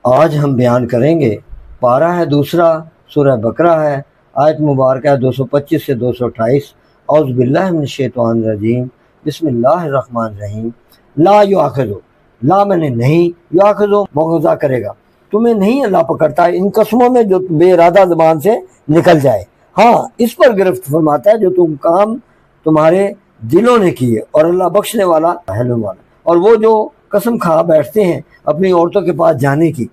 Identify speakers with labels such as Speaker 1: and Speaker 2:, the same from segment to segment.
Speaker 1: آج ہم بیان کریں گے پارہ ہے دوسرا، سورہ بقرہ ہے، آیت مبارکہ 225 سے 228۔ اعوذ باللہ من الشیطان الرجیم، بسم اللہ الرحمن الرحیم۔ لا یؤاخذو، لا میں نے نہیں، یؤاخذو مواخذہ کرے گا، تمہیں نہیں اللہ پکڑتا ہے ان قسموں میں جو بے ارادہ زبان سے نکل جائے، ہاں اس پر گرفت فرماتا ہے جو تم کام تمہارے دلوں نے کیے، اور اللہ بخشنے والا حلم والا۔ اور وہ جو قسم کھا بیٹھتے ہیں اپنی عورتوں کے پاس جانے کی،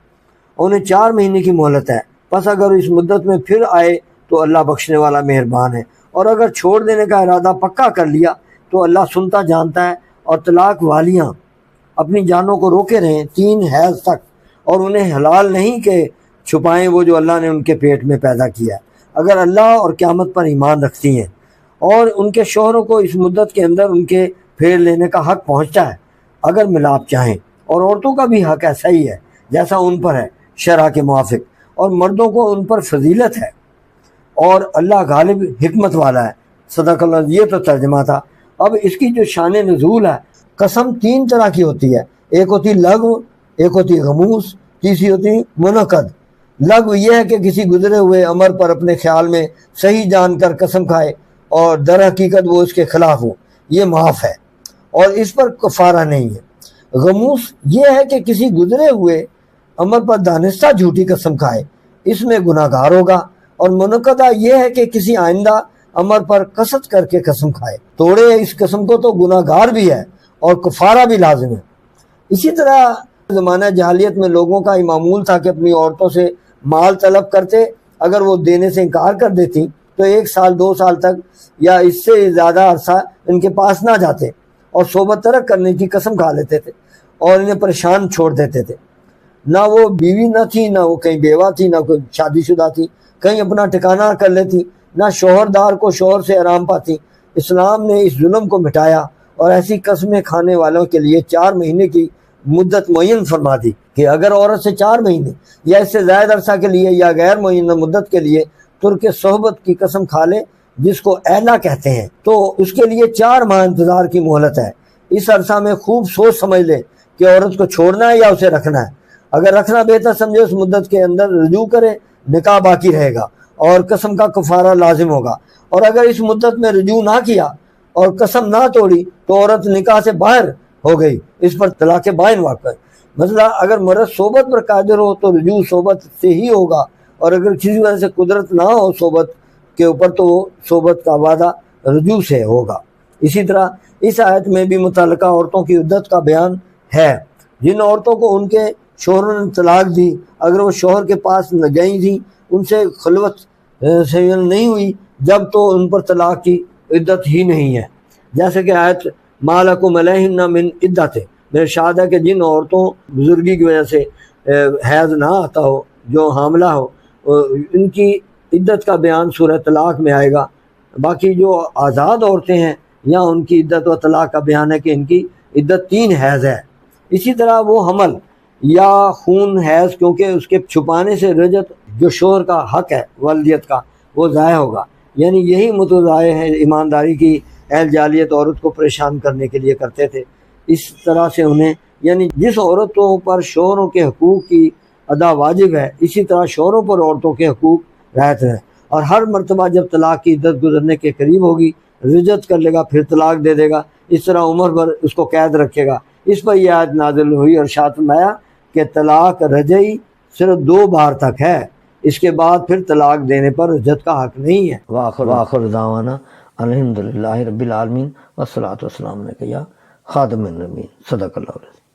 Speaker 1: انہیں 4 مہینے کی مہلت ہے، پس اگر اس مدت میں پھر آئے تو اللہ بخشنے والا مہربان ہے، اور اگر چھوڑ دینے کا ارادہ پکا کر لیا تو اللہ سنتا جانتا ہے۔ اور طلاق والیاں اپنی جانوں کو روکے رہیں 3 حیض تک، اور انہیں حلال نہیں کہ چھپائیں وہ جو اللہ نے ان کے پیٹ میں پیدا کیا ہے، اگر اللہ اور قیامت پر ایمان رکھتی ہیں، اور ان کے شوہروں کو اس مدت کے اندر ان کے پھیر لینے کا حق پہنچتا ہے اگر ملاپ چاہیں، اور عورتوں کا بھی حق ایسا ہی ہے جیسا ان پر ہے شرع کے موافق، اور مردوں کو ان پر فضیلت ہے، اور اللہ غالب حکمت والا ہے۔ صدق اللہ۔ یہ تو ترجمہ تھا۔ اب اس کی جو شان نزول ہے، قسم 3 طرح کی ہوتی ہے، ایک ہوتی لغو، ایک ہوتی غموس، تیسری ہوتی منعقد۔ لغو یہ ہے کہ کسی گزرے ہوئے امر پر اپنے خیال میں صحیح جان کر قسم کھائے اور در حقیقت وہ اس کے خلاف ہو، یہ معاف ہے اور اس پر کفارہ نہیں ہے۔ غموس یہ ہے کہ کسی گزرے ہوئے امر پر دانستہ جھوٹی قسم کھائے، اس میں گناہ گار ہوگا۔ اور منعقدہ یہ ہے کہ کسی آئندہ امر پر قصد کر کے قسم کھائے، توڑے اس قسم کو تو گناہ گار بھی ہے اور کفارہ بھی لازم ہے۔ اسی طرح زمانہ جاہلیت میں لوگوں کا یہ معمول تھا کہ اپنی عورتوں سے مال طلب کرتے، اگر وہ دینے سے انکار کر دیتی تو 1 سال 2 سال تک یا اس سے زیادہ عرصہ ان کے پاس نہ جاتے، اور صحبت ترک کرنے کی قسم کھا لیتے تھے اور انہیں پریشان چھوڑ دیتے تھے۔ نہ وہ بیوی نہ تھی، نہ وہ کہیں بیوہ تھی، نہ کوئی شادی شدہ تھی، کہیں اپنا ٹھکانہ کر لیتی، نہ شوہردار کو شوہر سے آرام پاتی۔ اسلام نے اس ظلم کو مٹایا اور ایسی قسمیں کھانے والوں کے لیے 4 مہینے کی مدت معین فرما دی کہ اگر عورت سے 4 مہینے یا اس سے زائد عرصہ کے لیے یا غیر معینہ مدت کے لیے ترک صحبت کی قسم کھا لے، جس کو ایلا کہتے ہیں، تو اس کے لیے 4 ماہ انتظار کی مہلت ہے۔ اس عرصہ میں خوب سوچ سمجھ لے کہ عورت کو چھوڑنا ہے یا اسے رکھنا ہے۔ اگر رکھنا بہتر سمجھے اس مدت کے اندر رجوع کرے، نکاح باقی رہے گا اور قسم کا کفارہ لازم ہوگا۔ اور اگر اس مدت میں رجوع نہ کیا اور قسم نہ توڑی تو عورت نکاح سے باہر ہو گئی، اس پر طلاق بائن واقع ہے۔ مثلا اگر مرد صحبت پر قادر ہو تو رجوع صحبت سے ہی ہوگا، اور اگر کسی وجہ سے قدرت نہ ہو صحبت کے اوپر تو صحبت کا وعدہ رجوع سے ہوگا۔ اسی طرح اس آیت میں بھی متعلقہ عورتوں کی عدت کا بیان ہے۔ جن عورتوں کو ان کے شوہروں نے طلاق دی، اگر وہ شوہر کے پاس گئی تھیں، ان سے خلوت سے نہیں ہوئی، جب تو ان پر طلاق کی عدت ہی نہیں ہے، جیسے کہ آیت ما لکم علیہن من عدت میں ارشاد ہے کہ جن عورتوں بزرگی کی وجہ سے حیض نہ آتا ہو، جو حاملہ ہو، ان کی عدت کا بیان سورہ طلاق میں آئے گا۔ باقی جو آزاد عورتیں ہیں یا ان کی عدت و طلاق کا بیان ہے کہ ان کی عدت 3 حیض ہے۔ اسی طرح وہ حمل یا خون حیض، کیونکہ اس کے چھپانے سے رجت جو شوہر کا حق ہے والدیت کا وہ ضائع ہوگا، یعنی یہی متضائع ہے ایمانداری کی اہل جاہلیت عورت کو پریشان کرنے کے لیے کرتے تھے۔ اس طرح سے انہیں، یعنی جس عورتوں پر شوہروں کے حقوق کی ادا واجب ہے، اسی طرح شوہروں پر عورتوں کے حقوق رعایت ہیں، اور ہر مرتبہ جب طلاق کی عدت گزرنے کے قریب ہوگی رجت کر لے گا، پھر طلاق دے دے گا، اس طرح عمر پر اس کو قید رکھے گا۔ اس پر یہ آیت نازل ہوئی اور ارشاد فرمایا کہ طلاق رجعی صرف 2 بار تک ہے، اس کے بعد پھر طلاق دینے پر رجعت کا حق نہیں ہے۔ وآخر دعوانا الحمدللہ رب العالمین والصلاۃ والسلام علیک یا خاتم النبیین۔ صدق اللہ علیہ۔